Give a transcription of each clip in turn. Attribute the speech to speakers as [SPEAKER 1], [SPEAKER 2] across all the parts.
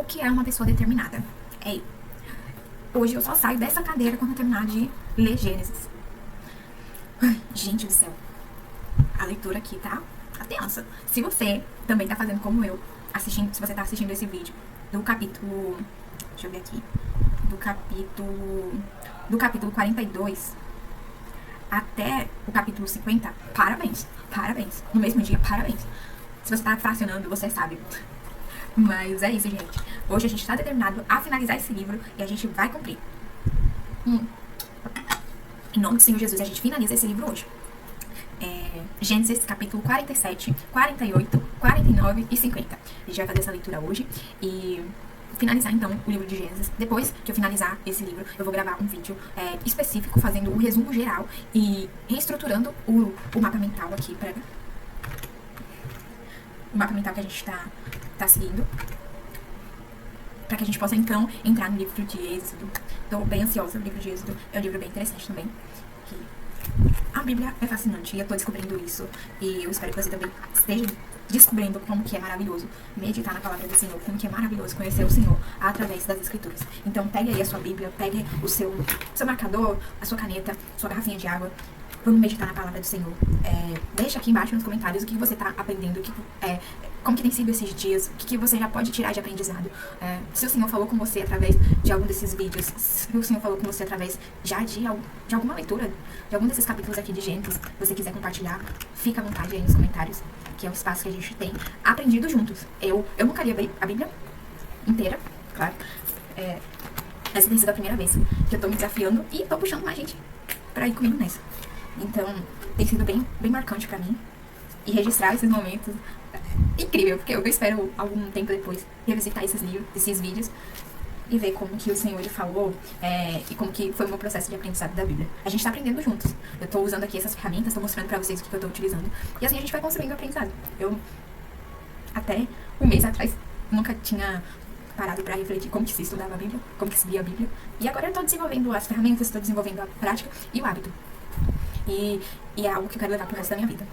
[SPEAKER 1] O que é uma pessoa determinada? Hoje eu só saio dessa cadeira quando eu terminar de ler Gênesis. Ai, gente do céu. A leitura aqui tá tensa. Se você também tá fazendo como eu, se você tá assistindo esse vídeo do capítulo... Deixa eu ver aqui. Do capítulo 42 até o capítulo 50, parabéns. Parabéns. No mesmo dia, parabéns. Se você tá fracionando, você sabe. Mas é isso, gente. Hoje a gente tá determinado a finalizar esse livro e a gente vai cumprir. Em nome do Senhor Jesus, a gente finaliza esse livro hoje. Gênesis, capítulo 47, 48, 49 e 50. A gente vai fazer essa leitura hoje e finalizar, então, o livro de Gênesis. Depois que eu finalizar esse livro, eu vou gravar um vídeo específico, fazendo o resumo geral e reestruturando o mapa mental aqui, o mapa mental que a gente tá seguindo, para que a gente possa, então, entrar no livro de Êxodo. Tô bem ansiosa. O livro de Êxodo é um livro bem interessante também. A Bíblia é fascinante e eu tô descobrindo isso. E eu espero que você também esteja descobrindo como que é maravilhoso meditar na palavra do Senhor, como que é maravilhoso conhecer o Senhor através das Escrituras. Então, pegue aí a sua Bíblia, pegue o seu marcador, a sua caneta, sua garrafinha de água. Vamos meditar na palavra do Senhor. Deixa aqui embaixo nos comentários o que você tá aprendendo, como que tem sido esses dias, o que você já pode tirar de aprendizado. Se o Senhor falou com você através de algum desses vídeos, se o Senhor falou com você através já de alguma leitura, de algum desses capítulos aqui de Gênesis, se você quiser compartilhar, fica à vontade aí nos comentários, que é o espaço que a gente tem aprendido juntos. Eu nunca li a Bíblia inteira, claro. Essa tem sido a primeira vez que eu tô me desafiando e tô puxando mais gente pra ir comigo nessa. Então, tem sido bem, bem marcante pra mim. E registrar esses momentos incrível, porque eu espero algum tempo depois revisitar esses vídeos e ver como que o Senhor ele falou e como que foi o meu processo de aprendizado da Bíblia. A gente tá aprendendo juntos. Eu tô usando aqui essas ferramentas, tô mostrando pra vocês o que eu tô utilizando. E assim a gente vai construindo o aprendizado. Eu, até um mês atrás, nunca tinha parado pra refletir como que se estudava a Bíblia, como que se lia a Bíblia. E agora eu tô desenvolvendo as ferramentas, tô desenvolvendo a prática e o hábito. E é algo que eu quero levar pro resto da minha vida.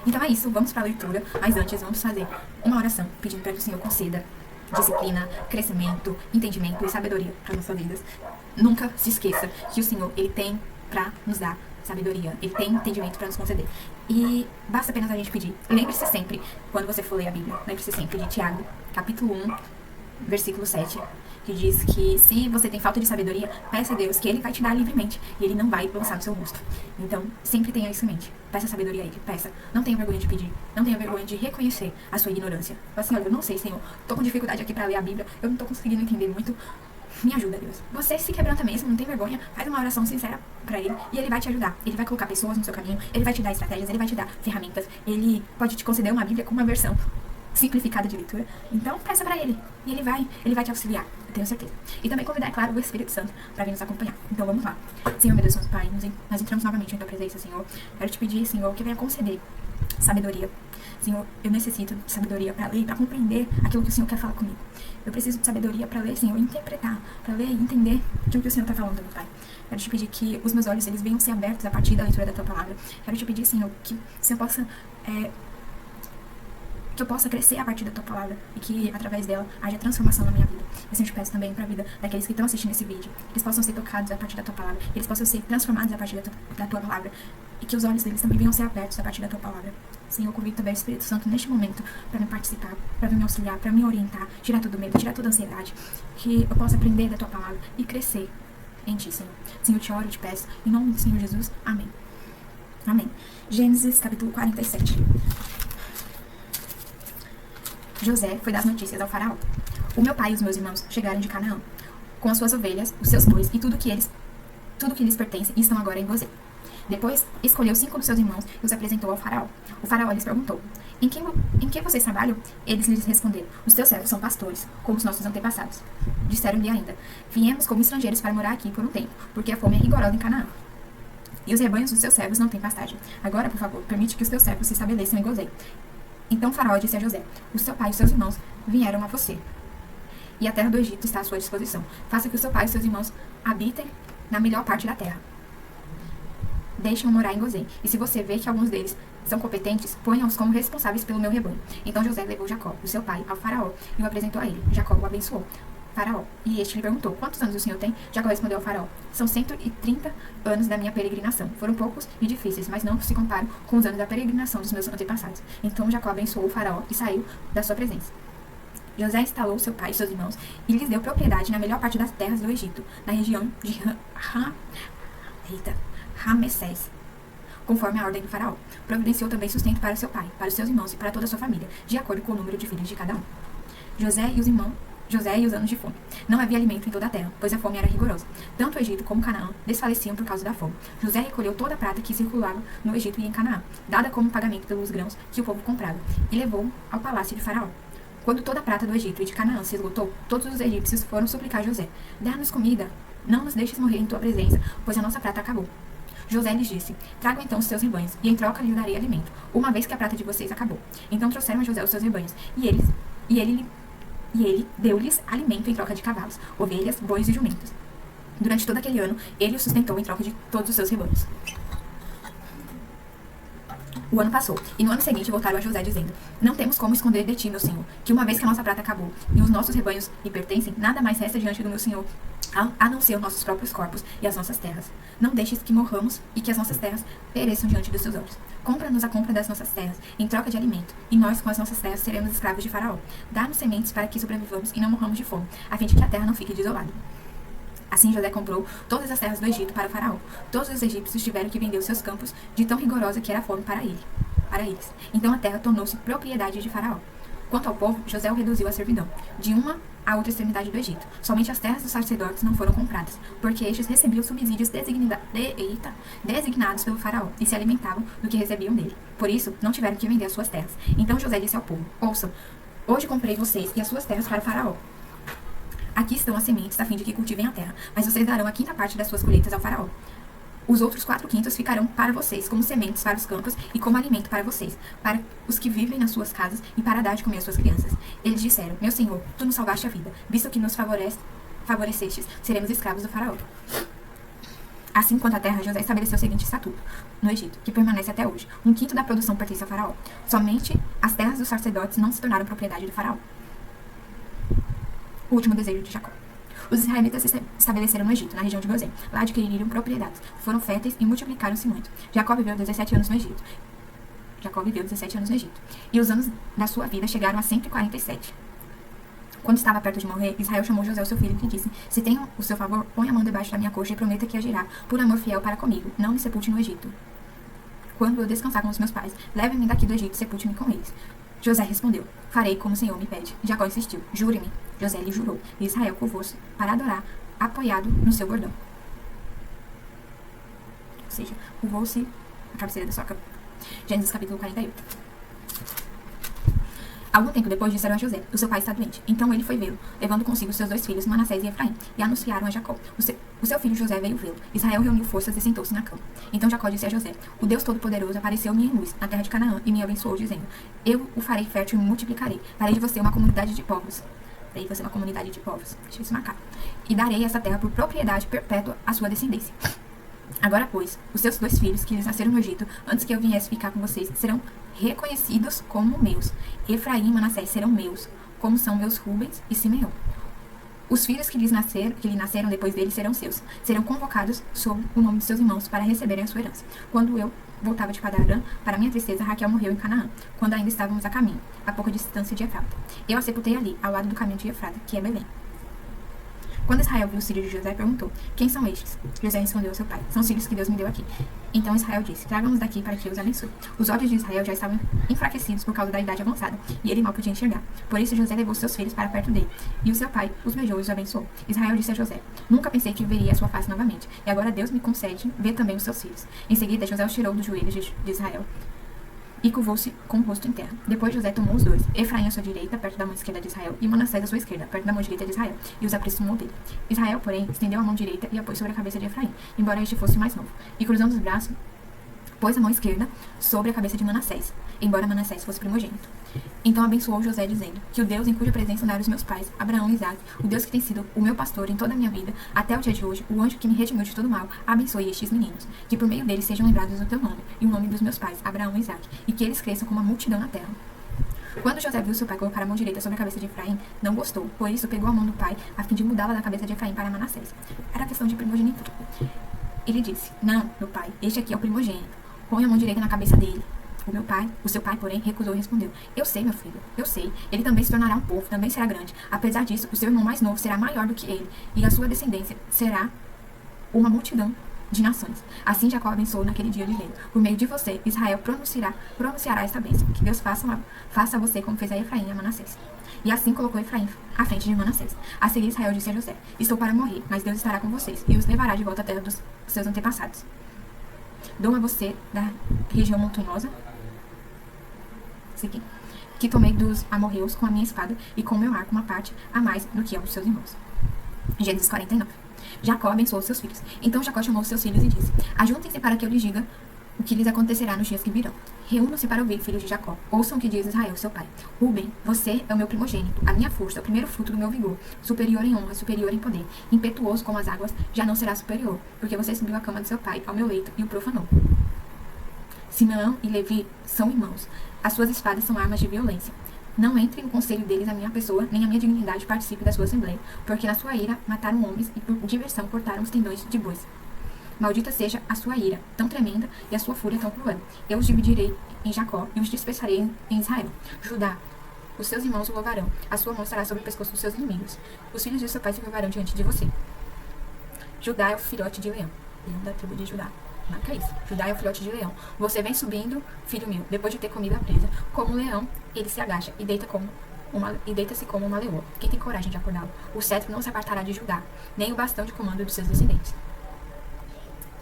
[SPEAKER 1] Então é isso, vamos pra leitura. Mas antes, vamos fazer uma oração pedindo para que o Senhor conceda disciplina, crescimento, entendimento e sabedoria para nossas vidas. Nunca se esqueça que o Senhor, Ele tem pra nos dar sabedoria. Ele tem entendimento para nos conceder. E basta apenas a gente pedir. Lembre-se sempre, quando você for ler a Bíblia, lembre-se sempre de Tiago, capítulo 1, versículo 7, que diz que se você tem falta de sabedoria, peça a Deus que Ele vai te dar livremente e Ele não vai lançar no seu rosto. Então, sempre tenha isso em mente. Peça sabedoria a Ele, peça. Não tenha vergonha de pedir, não tenha vergonha de reconhecer a sua ignorância. Fala assim, olha, eu não sei, Senhor, tô com dificuldade aqui pra ler a Bíblia, eu não tô conseguindo entender muito. Me ajuda, Deus. Você se quebranta mesmo, não tem vergonha, faz uma oração sincera pra Ele e Ele vai te ajudar. Ele vai colocar pessoas no seu caminho, Ele vai te dar estratégias, Ele vai te dar ferramentas, Ele pode te conceder uma Bíblia com uma versão simplificada de leitura. Então, peça pra Ele e Ele vai te auxiliar, eu tenho certeza. E também convidar, é claro, o Espírito Santo pra vir nos acompanhar. Então, vamos lá. Senhor, meu Deus, Santo Pai, nós entramos novamente em Tua presença, Senhor. Quero te pedir, Senhor, que venha conceder sabedoria. Senhor, eu necessito de sabedoria pra ler, pra compreender aquilo que o Senhor quer falar comigo. Eu preciso de sabedoria pra ler, Senhor, interpretar, pra ler e entender aquilo que o Senhor tá falando, meu Pai. Quero te pedir que os meus olhos, eles venham ser abertos a partir da leitura da Tua palavra. Quero te pedir, Senhor, que o Senhor possa... que eu possa crescer a partir da Tua palavra e que, através dela, haja transformação na minha vida. Eu sempre peço também pra vida daqueles que estão assistindo esse vídeo, que eles possam ser tocados a partir da Tua palavra, que eles possam ser transformados a partir da tua palavra e que os olhos deles também venham ser abertos a partir da Tua palavra. Senhor, eu convido também o Espírito Santo neste momento para me participar, para me auxiliar, para me orientar, tirar todo o medo, tirar toda a ansiedade, que eu possa aprender da Tua palavra e crescer em Ti, Senhor. Senhor, eu te oro e te peço, em nome do Senhor Jesus. Amém. Amém. Gênesis, capítulo 47. José foi dar notícias ao faraó. O meu pai e os meus irmãos chegaram de Canaã, com as suas ovelhas, os seus bois e tudo que lhes pertence, e estão agora em Gozém. Depois, escolheu 5 dos seus irmãos e os apresentou ao faraó. O faraó lhes perguntou, em que vocês trabalham? Eles lhes responderam, os teus servos são pastores, como os nossos antepassados. Disseram-lhe ainda, viemos como estrangeiros para morar aqui por um tempo, porque a fome é rigorosa em Canaã. E os rebanhos dos seus servos não têm pastagem. Agora, por favor, permite que os teus servos se estabeleçam em Gozém. Então o faraó disse a José, o seu pai e os seus irmãos vieram a você, e a terra do Egito está à sua disposição. Faça que o seu pai e os seus irmãos habitem na melhor parte da terra. Deixem-o morar em Gozém. E se você vê que alguns deles são competentes, ponham-os como responsáveis pelo meu rebanho. Então José levou Jacó, o seu pai, ao faraó e o apresentou a ele. Jacó o abençoou. Faraó. E este lhe perguntou, quantos anos o senhor tem? Jacó respondeu ao faraó, são 130 anos da minha peregrinação. Foram poucos e difíceis, mas não se comparam com os anos da peregrinação dos meus antepassados. Então Jacó abençoou o faraó e saiu da sua presença. José instalou seu pai e seus irmãos e lhes deu propriedade na melhor parte das terras do Egito, na região de Ramessés, conforme a ordem do faraó. Providenciou também sustento para seu pai, para os seus irmãos e para toda a sua família, de acordo com o número de filhos de cada um. José e os anos de fome. Não havia alimento em toda a terra, pois a fome era rigorosa. Tanto o Egito como Canaã desfaleciam por causa da fome. José recolheu toda a prata que circulava no Egito e em Canaã, dada como pagamento pelos grãos que o povo comprava, e levou ao palácio de Faraó. Quando toda a prata do Egito e de Canaã se esgotou, todos os egípcios foram suplicar a José: dá-nos comida, não nos deixes morrer em tua presença, pois a nossa prata acabou. José lhes disse: tragam então os seus rebanhos, e em troca lhes darei alimento, uma vez que a prata de vocês acabou. Então trouxeram a José os seus rebanhos, e ele deu-lhes alimento em troca de cavalos, ovelhas, bois e jumentos. Durante todo aquele ano, ele os sustentou em troca de todos os seus rebanhos. O ano passou, e no ano seguinte voltaram a José, dizendo: não temos como esconder de ti, meu senhor, que uma vez que a nossa prata acabou, e os nossos rebanhos lhe pertencem, nada mais resta diante do meu senhor, a não ser os nossos próprios corpos e as nossas terras. Não deixes que morramos e que as nossas terras pereçam diante dos seus olhos. Compra-nos a compra das nossas terras, em troca de alimento, e nós, com as nossas terras, seremos escravos de Faraó. Dá-nos sementes para que sobrevivamos e não morramos de fome, a fim de que a terra não fique desolada. Assim José comprou todas as terras do Egito para Faraó. Todos os egípcios tiveram que vender os seus campos, de tão rigorosa que era a fome para eles. Então a terra tornou-se propriedade de Faraó. Quanto ao povo, José o reduziu à servidão, de uma à outra extremidade do Egito. Somente as terras dos sacerdotes não foram compradas, porque estes recebiam subsídios designados pelo faraó e se alimentavam do que recebiam dele. Por isso, não tiveram que vender as suas terras. Então José disse ao povo: ouçam, hoje comprei vocês e as suas terras para o faraó. Aqui estão as sementes, a fim de que cultivem a terra, mas vocês darão a quinta parte das suas colheitas ao faraó. Os outros 4/5 ficarão para vocês, como sementes para os campos e como alimento para vocês, para os que vivem nas suas casas e para dar de comer às suas crianças. Eles disseram: meu senhor, tu nos salvaste a vida, visto que nos favorecestes, seremos escravos do faraó. Assim, quanto à terra, José estabeleceu o seguinte estatuto no Egito, que permanece até hoje: 1/5 da produção pertence ao faraó. Somente as terras dos sacerdotes não se tornaram propriedade do faraó. O último desejo de Jacó. Os israelitas se estabeleceram no Egito, na região de Gozém. Lá adquiriram propriedades, foram férteis e multiplicaram-se muito. Jacó viveu 17 anos no Egito. E os anos da sua vida chegaram a 147. Quando estava perto de morrer, Israel chamou José, o seu filho, e lhe disse: se tenho o seu favor, põe a mão debaixo da minha coxa e prometa que agirá por amor fiel para comigo. Não me sepulte no Egito. Quando eu descansar com os meus pais, leve-me daqui do Egito e sepulte-me com eles. José respondeu: farei como o Senhor me pede. Jacó insistiu: jure-me. José lhe jurou, e Israel curvou-se para adorar, apoiado no seu bordão. Ou seja, curvou-se a cabeceira da sua cama. Gênesis capítulo 48. Algum tempo depois disseram a José: o seu pai está doente. Então ele foi vê-lo, levando consigo seus 2 filhos, Manassés e Efraim, e anunciaram a Jacó. O seu filho José veio vê-lo. Israel reuniu forças e sentou-se na cama. Então Jacó disse a José: o Deus Todo-Poderoso apareceu-me em luz, na terra de Canaã, e me abençoou, dizendo: eu o farei fértil e multiplicarei. Farei de você uma comunidade de povos. Deixa eu isso marcar. E darei essa terra por propriedade perpétua à sua descendência. Agora, pois, os seus 2 filhos, que lhes nasceram no Egito, antes que eu viesse ficar com vocês, serão reconhecidos como meus. Efraim e Manassés serão meus, como são meus Rubens e Simeão. Os filhos que lhe nasceram depois dele serão seus. Serão convocados sob o nome de seus irmãos para receberem a sua herança. Quando eu voltava de Padarã, para minha tristeza, Raquel morreu em Canaã, quando ainda estávamos a caminho, a pouca distância de Efrata. Eu a sepultei ali, ao lado do caminho de Efrata, que é Belém. Quando Israel viu os filhos de José, perguntou: quem são estes? José respondeu ao seu pai: são os filhos que Deus me deu aqui. Então Israel disse: traga-nos daqui para que eu os abençoe. Os olhos de Israel já estavam enfraquecidos por causa da idade avançada, e ele mal podia enxergar. Por isso José levou seus filhos para perto dele, e o seu pai os beijou e os abençoou. Israel disse a José: nunca pensei que veria a sua face novamente, e agora Deus me concede ver também os seus filhos. Em seguida José os tirou dos joelhos de Israel e curvou-se com o rosto em terra. Depois José tomou os 2, Efraim à sua direita, perto da mão esquerda de Israel, e Manassés à sua esquerda, perto da mão direita de Israel, e os aproximou dele. Israel, porém, estendeu a mão direita e a pôs sobre a cabeça de Efraim, embora este fosse mais novo, e cruzando os braços, pôs a mão esquerda sobre a cabeça de Manassés, embora Manassés fosse primogênito. Então abençoou José, dizendo: que o Deus em cuja presença andaram os meus pais, Abraão e Isaque, o Deus que tem sido o meu pastor em toda a minha vida, até o dia de hoje, o anjo que me redimiu de todo mal, abençoe estes meninos, que por meio deles sejam lembrados do teu nome, e o nome dos meus pais, Abraão e Isaque, e que eles cresçam como uma multidão na terra. Quando José viu seu pai colocar a mão direita sobre a cabeça de Efraim, não gostou, por isso pegou a mão do pai, a fim de mudá-la da cabeça de Efraim para Manassés. Era questão de primogenitura. Ele disse: não, meu pai, este aqui é o primogênito. Põe a mão direita na cabeça dele. O seu pai, porém, recusou e respondeu: eu sei, meu filho, eu sei. Ele também se tornará um povo, também será grande. Apesar disso, o seu irmão mais novo será maior do que ele, e a sua descendência será uma multidão de nações. Assim Jacó abençoou naquele dia, dizendo: por meio de você, Israel pronunciará esta bênção, que Deus faça a você como fez a Efraim e a Manassés. E assim colocou Efraim à frente de Manassés. A seguir Israel disse a José: estou para morrer, mas Deus estará com vocês, e os levará de volta à terra dos seus antepassados. Dou a você da região montanhosa que tomei dos amorreus com a minha espada e com o meu arco uma parte a mais do que aos seus irmãos. Gênesis 49. Jacó abençoou seus filhos. Então Jacó chamou seus filhos e disse: ajuntem-se para que eu lhes diga o que lhes acontecerá nos dias que virão. Reúnam-se para ouvir, filhos de Jacó. Ouçam o que diz Israel, seu pai. Ruben, você é o meu primogênito, a minha força, o primeiro fruto do meu vigor, superior em honra, superior em poder, impetuoso como as águas, já não será superior, porque você subiu a cama de seu pai ao meu leito e o profanou. Simeão e Levi são irmãos. As suas espadas são armas de violência. Não entre no conselho deles a minha pessoa, nem a minha dignidade participe da sua assembleia, porque na sua ira mataram homens e por diversão cortaram os tendões de bois. Maldita seja a sua ira, tão tremenda, e a sua fúria tão cruel. Eu os dividirei em Jacó e os dispersarei em Israel. Judá, os seus irmãos o louvarão. A sua mão estará sobre o pescoço dos seus inimigos. Os filhos de seu pai se curvarão diante de você. Judá é o filhote de leão. Leão da tribo de Judá. Marca isso. Judá é o filhote de leão. Você vem subindo, filho meu, depois de ter comido a presa. Como um leão, ele se agacha e deita-se como uma leoa. Quem tem coragem de acordá-lo? O cetro não se apartará de Judá, nem o bastão de comando dos seus descendentes,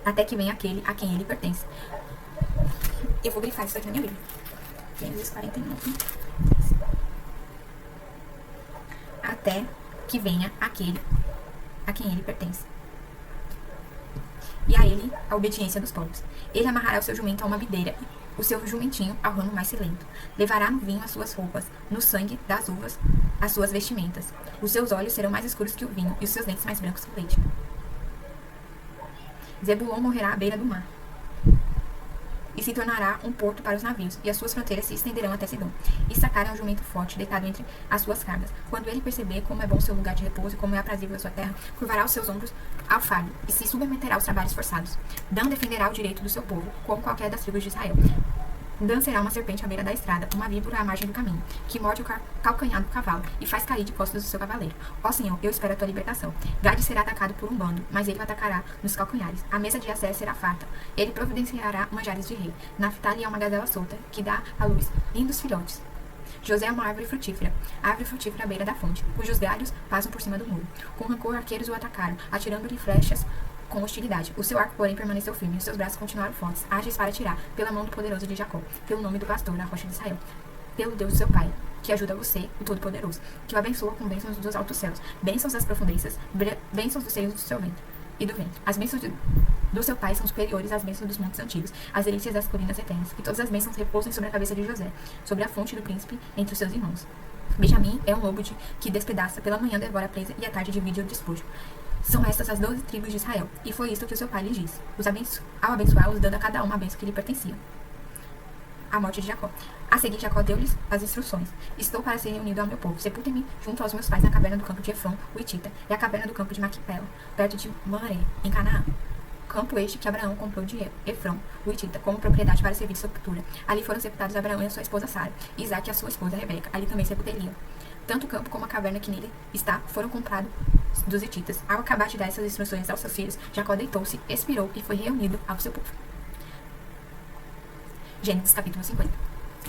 [SPEAKER 1] até que venha aquele a quem ele pertence. Eu vou grifar isso aqui na minha Bíblia. Gênesis 49. Até que venha aquele a quem ele pertence. E a ele a obediência dos povos. Ele amarrará o seu jumento a uma videira, o seu jumentinho ao ramo mais silento. Levará no vinho as suas roupas, no sangue das uvas as suas vestimentas. Os seus olhos serão mais escuros que o vinho, e os seus dentes mais brancos que o leite. Zebulon morrerá à beira do mar, e se tornará um porto para os navios, e as suas fronteiras se estenderão até Sidom. E sacará um jumento forte, deitado entre as suas cargas. Quando ele perceber como é bom seu lugar de repouso e como é aprazível a sua terra, curvará os seus ombros ao fardo, e se submeterá aos trabalhos forçados. Dan defenderá o direito do seu povo, como qualquer das tribos de Israel. Dan será uma serpente à beira da estrada, uma víbora à margem do caminho, que morde o calcanhar do cavalo e faz cair de costas do seu cavaleiro. Ó Senhor, eu espero a tua libertação. Gade será atacado por um bando, mas ele o atacará nos calcanhares. A mesa de Assé será farta. Ele providenciará manjares de rei. Naphtali é uma gazela solta, que dá à luz lindos filhotes. José é uma árvore frutífera à beira da fonte, cujos galhos passam por cima do muro. Com rancor, arqueiros o atacaram, atirando-lhe flechas com hostilidade. O seu arco, porém, permaneceu firme, e os seus braços continuaram fortes, ágeis para atirar, pela mão do poderoso de Jacó, pelo nome do pastor na rocha de Israel, pelo Deus do seu pai, que ajuda você, o Todo-Poderoso, que o abençoa com bênçãos dos altos céus, bênçãos das profundezas, bênçãos dos seios do seu ventre e do vento. As bênçãos do seu pai são superiores às bênçãos dos montes antigos, às delícias das colinas eternas, e todas as bênçãos repousem sobre a cabeça de José, sobre a fonte do príncipe entre os seus irmãos. Benjamim é um lobo que despedaça, pela manhã devora a presa e à tarde divide o despojo. São estas as 12 tribos de Israel, e foi isto que o seu pai lhe disse, ao abençoá-los, dando a cada uma a bênção que lhe pertencia. A morte de Jacó. A seguir, Jacó deu-lhes as instruções: estou para ser unido ao meu povo. Sepultem-me junto aos meus pais na caverna do campo de Efron, o Hitita, e a caverna do campo de Maquipela, perto de Mamoré, em Canaã. Campo este que Abraão comprou de Efron, o Hitita, como propriedade para servir de sepultura. Ali foram sepultados Abraão e a sua esposa Sara, e Isaque e a sua esposa Rebeca. Ali também sepultei. Tanto o campo como a caverna que nele está foram comprados dos hititas. Ao acabar de dar essas instruções aos seus filhos, Jacó deitou-se, expirou e foi reunido ao seu povo. Gênesis capítulo 50.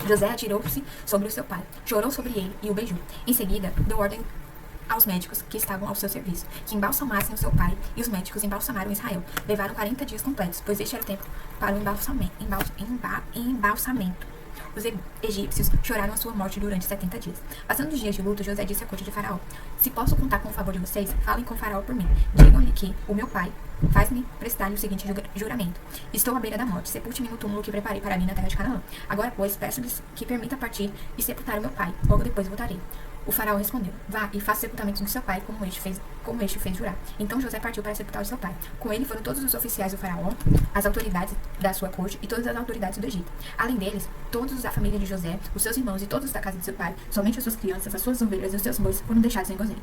[SPEAKER 1] José atirou-se sobre o seu pai, chorou sobre ele e o beijou. Em seguida, deu ordem aos médicos que estavam ao seu serviço, que embalsamassem o seu pai, e os médicos embalsamaram Israel. Levaram 40 dias completos, pois este era o tempo para o embalsamento. Os egípcios choraram a sua morte durante 70 dias. Passando os dias de luto, José disse à corte de Faraó: se posso contar com o favor de vocês, falem com Faraó por mim. Digam-lhe que o meu pai faz-me prestar-lhe o seguinte juramento: estou à beira da morte, sepulte-me no túmulo que preparei para mim na terra de Canaã. Agora, pois, peço-lhes que permita partir e sepultar o meu pai. Logo depois voltarei. O faraó respondeu: vá e faça o sepultamento do seu pai, como este fez jurar. Então José partiu para sepultar o seu pai. Com ele foram todos os oficiais do faraó, as autoridades da sua corte e todas as autoridades do Egito. Além deles, todos da família de José, os seus irmãos e todos da casa de seu pai, somente as suas crianças, as suas ovelhas e os seus bois foram deixados em Gozém.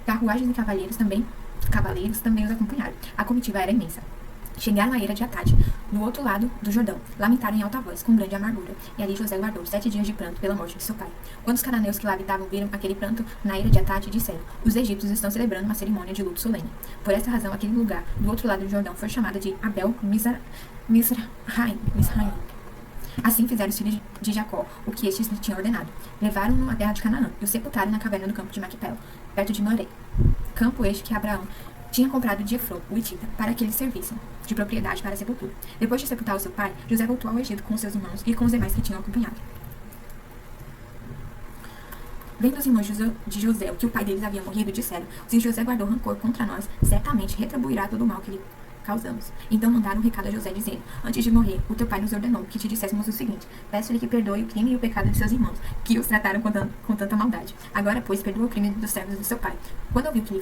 [SPEAKER 1] Carruagens e cavaleiros também os acompanharam. A comitiva era imensa. Chegaram à eira de Atade, no outro lado do Jordão. Lamentaram em alta voz, com grande amargura. E ali José guardou 7 dias de pranto pela morte de seu pai. Quando os cananeus que lá habitavam viram aquele pranto na eira de Atade, disseram: os egípcios estão celebrando uma cerimônia de luto solene. Por essa razão, aquele lugar, do outro lado do Jordão, foi chamado de Abel Mizraim. Assim fizeram os filhos de Jacó o que estes lhe tinham ordenado. Levaram-no à terra de Canaã e o sepultaram na caverna do campo de Maquipel, perto de Moré. Campo este que Abraão tinha comprado de Efron, o Hitita, para que eles servissem de propriedade para a sepultura. Depois de sepultar o seu pai, José voltou ao Egito com seus irmãos e com os demais que tinham acompanhado. Vendo os irmãos de José o que o pai deles havia morrido, disseram: se José guardou rancor contra nós, certamente retribuirá todo o mal que lhe causamos. Então mandaram um recado a José, dizendo: antes de morrer, o teu pai nos ordenou que te disséssemos o seguinte: peço-lhe que perdoe o crime e o pecado de seus irmãos, que os trataram com tanta maldade. Agora, pois, perdoa o crime dos servos do seu pai. Quando ouviu que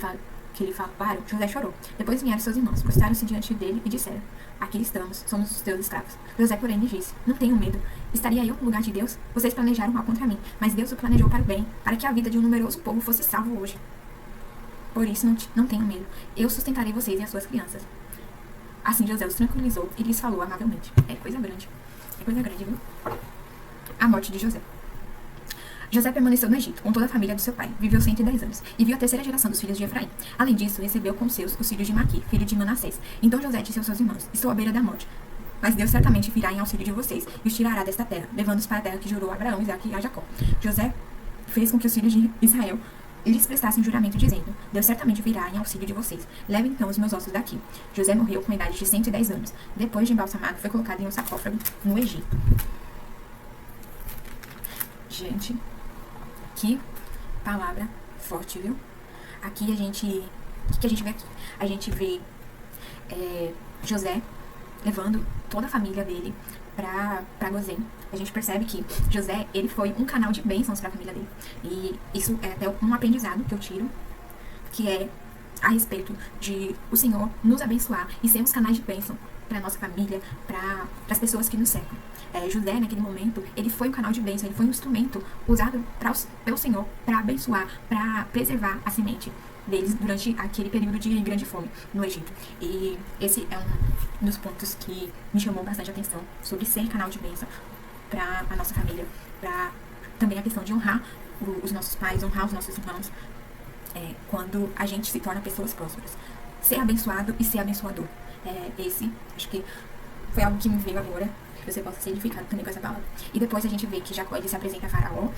[SPEAKER 1] lhe falaram, José chorou. Depois vieram seus irmãos, prostraram-se diante dele e disseram: aqui estamos, somos os teus escravos. José, porém, lhe disse: não tenham medo. Estaria eu no lugar de Deus? Vocês planejaram mal contra mim, mas Deus o planejou para o bem, para que a vida de um numeroso povo fosse salvo hoje. Por isso, não tenham medo. Eu sustentarei vocês e as suas crianças. Assim José os tranquilizou e lhes falou amavelmente. É coisa grande, viu? A morte de José. José permaneceu no Egito, com toda a família do seu pai. Viveu 110 anos, e viu a terceira geração dos filhos de Efraim. Além disso, recebeu com seus os filhos de Maqui, filho de Manassés. Então José disse aos seus irmãos: estou à beira da morte, mas Deus certamente virá em auxílio de vocês, e os tirará desta terra, levando-os para a terra que jurou a Abraão, Isaque e a Jacó. José fez com que os filhos de Israel lhes prestassem um juramento, dizendo: Deus certamente virá em auxílio de vocês. Levem então os meus ossos daqui. José morreu com a idade de 110 anos. Depois de embalsamado, foi colocado em um sarcófago no Egito. Gente, que palavra forte, viu? Aqui a gente... O que a gente vê aqui? A gente vê José levando toda a família dele pra Gozém. A gente percebe que José, ele foi um canal de bênçãos para a família dele. E isso é até um aprendizado que eu tiro, que é a respeito de o Senhor nos abençoar e sermos canais de bênção para nossa família, para as pessoas que nos cercam. José, naquele momento, ele foi um canal de bênção, ele foi um instrumento usado pelo Senhor para abençoar, para preservar a semente deles durante aquele período de grande fome no Egito. E esse é um dos pontos que me chamou bastante atenção sobre ser canal de bênção para a nossa família, para também a questão de honrar os nossos pais, honrar os nossos irmãos, quando a gente se torna pessoas prósperas. Ser abençoado e ser abençoador. Esse, acho que foi algo que me veio agora, que você possa ser edificado também com essa palavra. E depois a gente vê que Jacó, ele se apresenta a Faraó,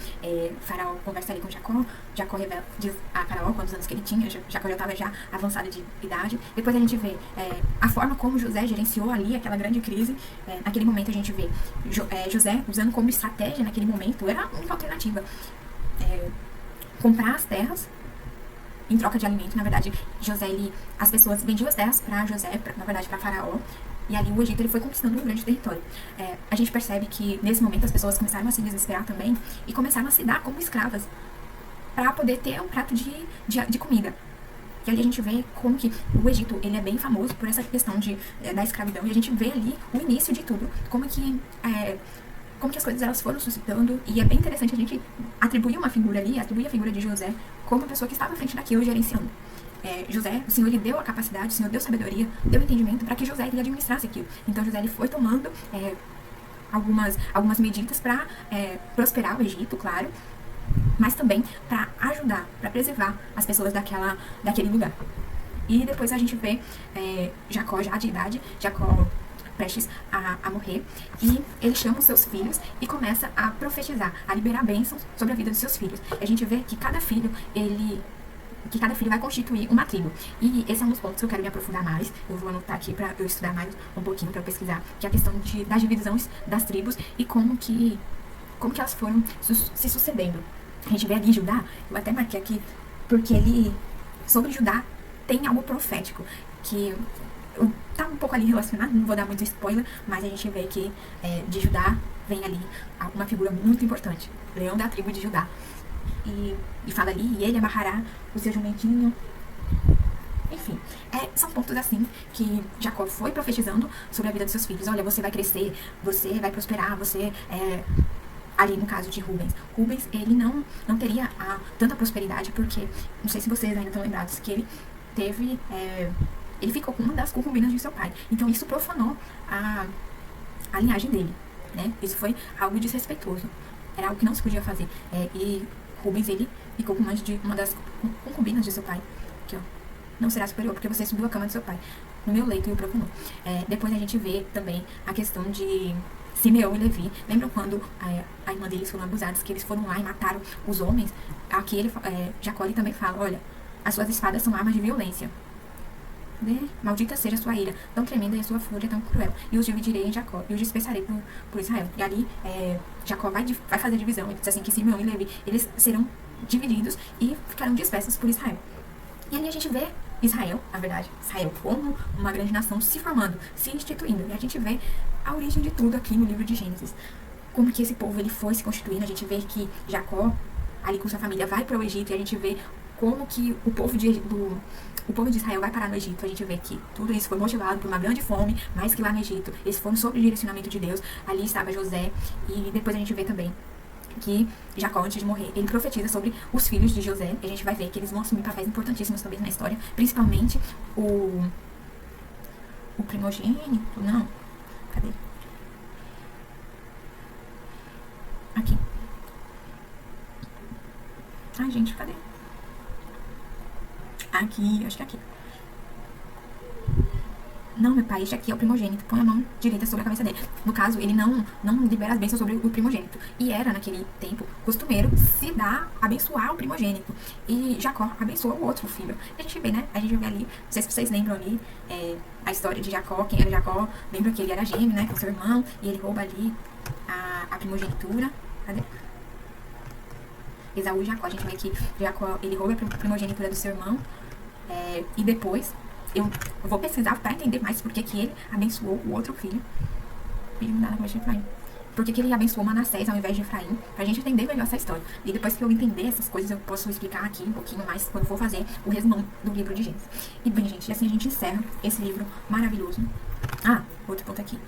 [SPEAKER 1] Faraó conversa ali com Jacó revela, diz a Faraó quantos anos que ele tinha, Jacó já estava já avançado de idade. Depois a gente vê a forma como José gerenciou ali aquela grande crise. Naquele momento a gente vê José usando como estratégia naquele momento, era uma alternativa, comprar as terras em troca de alimento. Na verdade, as pessoas vendiam as terras para José, na verdade para Faraó, e ali o Egito ele foi conquistando um grande território. A gente percebe que nesse momento as pessoas começaram a se desesperar também e começaram a se dar como escravas para poder ter um prato de comida. E ali a gente vê como que o Egito ele é bem famoso por essa questão da escravidão, e a gente vê ali o início de tudo, como que as coisas elas foram suscitando. E é bem interessante a gente atribuir uma figura ali, atribuir a figura de José como a pessoa que estava à frente daquilo gerenciando. José, o Senhor lhe deu a capacidade, o Senhor deu sabedoria, deu entendimento para que José ele administrasse aquilo. Então José ele foi tomando algumas medidas para prosperar o Egito, claro, mas também para ajudar, para preservar as pessoas daquele lugar. E depois a gente vê Jacó já de idade, Jacó prestes a morrer, e ele chama os seus filhos e começa a profetizar, a liberar bênçãos sobre a vida dos seus filhos. A gente vê que cada filho, ele que cada filho vai constituir uma tribo. E esse é um dos pontos que eu quero me aprofundar mais. Eu vou anotar aqui para eu estudar mais um pouquinho, para eu pesquisar, que é a questão das divisões das tribos e como que elas foram se sucedendo. A gente vê ali Judá, eu até marquei aqui, porque sobre Judá, tem algo profético, que tá um pouco ali relacionado, não vou dar muito spoiler, mas a gente vê que de Judá vem ali uma figura muito importante, leão da tribo de Judá. E fala ali, e ele amarrará o seu jumentinho. Enfim, são pontos assim que Jacó foi profetizando sobre a vida dos seus filhos. Olha, você vai crescer, você vai prosperar, você ali no caso de Rubens, ele não teria tanta prosperidade, porque, não sei se vocês ainda estão lembrados, que ele teve, ele ficou com uma das concubinas de seu pai. Então isso profanou a linhagem dele, né? Isso foi algo desrespeitoso, era algo que não se podia fazer. E Rubens, ele ficou com uma das concubinas de seu pai, que ó, não será superior, porque você subiu a cama de seu pai, no meu leito e o profanou. Depois a gente vê também a questão de Simeão e Levi. Lembram quando a irmã deles foram abusados, que eles foram lá e mataram os homens? Aqui Jacó ele também fala, olha, as suas espadas são armas de violência. Maldita seja a sua ira, tão tremenda e a sua fúria tão cruel. E os dividirei em Jacó, e os dispersarei por Israel. E ali Jacó vai fazer divisão. Ele diz assim que Simeão e Levi, eles serão divididos e ficarão dispersos por Israel. E ali a gente vê Israel, na verdade, Israel como uma grande nação se formando, se instituindo. E a gente vê a origem de tudo aqui no livro de Gênesis. Como que esse povo ele foi se constituindo. A gente vê que Jacó, ali com sua família, vai para o Egito. E a gente vê como que o povo de Israel vai parar no Egito. A gente vê que tudo isso foi motivado por uma grande fome, mais que lá no Egito. Eles foram sob o direcionamento de Deus. Ali estava José. E depois a gente vê também que Jacó, antes de morrer, ele profetiza sobre os filhos de José. E a gente vai ver que eles vão assumir papéis importantíssimos também na história. Principalmente o primogênito. Não. Cadê? Aqui. Ai, gente, cadê? Aqui, acho que é aqui. Não, meu pai, este aqui é o primogênito. Põe a mão direita sobre a cabeça dele. No caso, ele não libera as bênçãos sobre o primogênito. E era, naquele tempo, costumeiro se dar, abençoar o primogênito. E Jacó abençoou o outro filho. A gente vê, né? A gente vê ali, não sei se vocês lembram ali, a história de Jacó. Quem era Jacó? Lembra que ele era gêmeo, né? Com seu irmão. E ele rouba ali a primogenitura. Cadê? Esaú e Jacó. A gente vê que Jacó, ele rouba a primogenitura do seu irmão. E depois... Eu vou pesquisar para entender mais porque que ele abençoou o outro filho. Porque que ele abençoou Manassés ao invés de Efraim. Pra gente entender melhor essa história. E depois que eu entender essas coisas, eu posso explicar aqui um pouquinho mais quando for fazer o resumão do livro de Gênesis. E bem, gente, assim a gente encerra esse livro maravilhoso. Outro ponto aqui.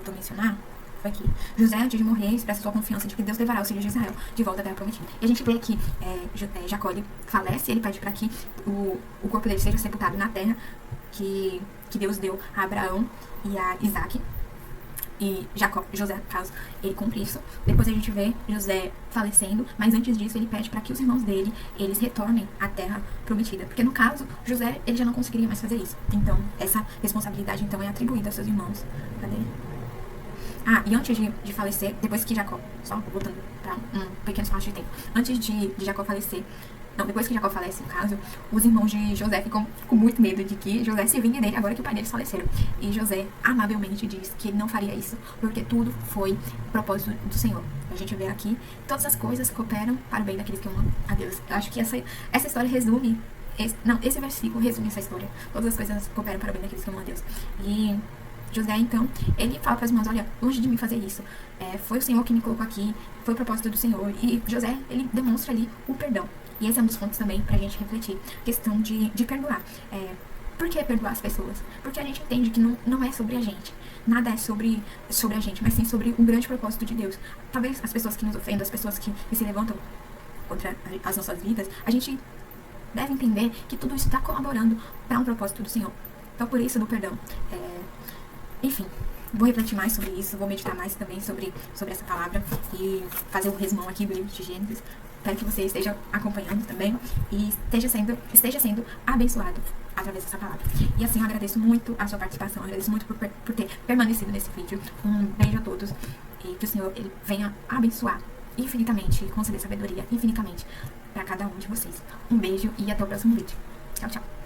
[SPEAKER 1] Vou mencionar. Foi aqui. José, antes de morrer, expressa sua confiança de que Deus levará os filhos de Israel de volta à terra prometida. E a gente vê que Jacó ele falece, ele pede para que o corpo dele seja sepultado na terra que Deus deu a Abraão e a Isaac. E José, no caso, ele cumpre isso. Depois a gente vê José falecendo, mas antes disso ele pede para que os irmãos dele, eles retornem à terra prometida. Porque no caso, José, ele já não conseguiria mais fazer isso. Então, essa responsabilidade então é atribuída aos seus irmãos. Cadê? E antes de falecer, depois que Jacó, só voltando para um pequeno espaço de tempo, antes de Jacó falecer, depois que Jacó falece, no caso, os irmãos de José ficam com muito medo de que José se vingue dele agora que o pai deles faleceram. E José amavelmente diz que ele não faria isso, porque tudo foi propósito do Senhor. A gente vê aqui, todas as coisas cooperam para o bem daqueles que amam a Deus. Eu acho que essa história resume, esse versículo resume essa história. Todas as coisas cooperam para o bem daqueles que amam a Deus. E José, então, ele fala para as irmãs, olha, longe de mim fazer isso. Foi o Senhor que me colocou aqui, foi o propósito do Senhor. E José, ele demonstra ali o perdão. E esse é um dos pontos também pra gente refletir. Questão de perdoar. Por que perdoar as pessoas? Porque a gente entende que não é sobre a gente. Nada é sobre a gente, mas sim sobre um grande propósito de Deus. Talvez as pessoas que nos ofendem, as pessoas que se levantam contra as nossas vidas, a gente deve entender que tudo isso está colaborando para um propósito do Senhor. Então, por isso, do perdão. Enfim, vou refletir mais sobre isso, vou meditar mais também sobre essa palavra e fazer um resumão aqui do livro de Gênesis. Espero que você esteja acompanhando também e esteja sendo abençoado através dessa palavra. E assim, eu agradeço muito a sua participação, agradeço muito por ter permanecido nesse vídeo. Um beijo a todos e que o Senhor ele venha abençoar infinitamente, conceder sabedoria infinitamente pra cada um de vocês. Um beijo e até o próximo vídeo. Tchau, tchau.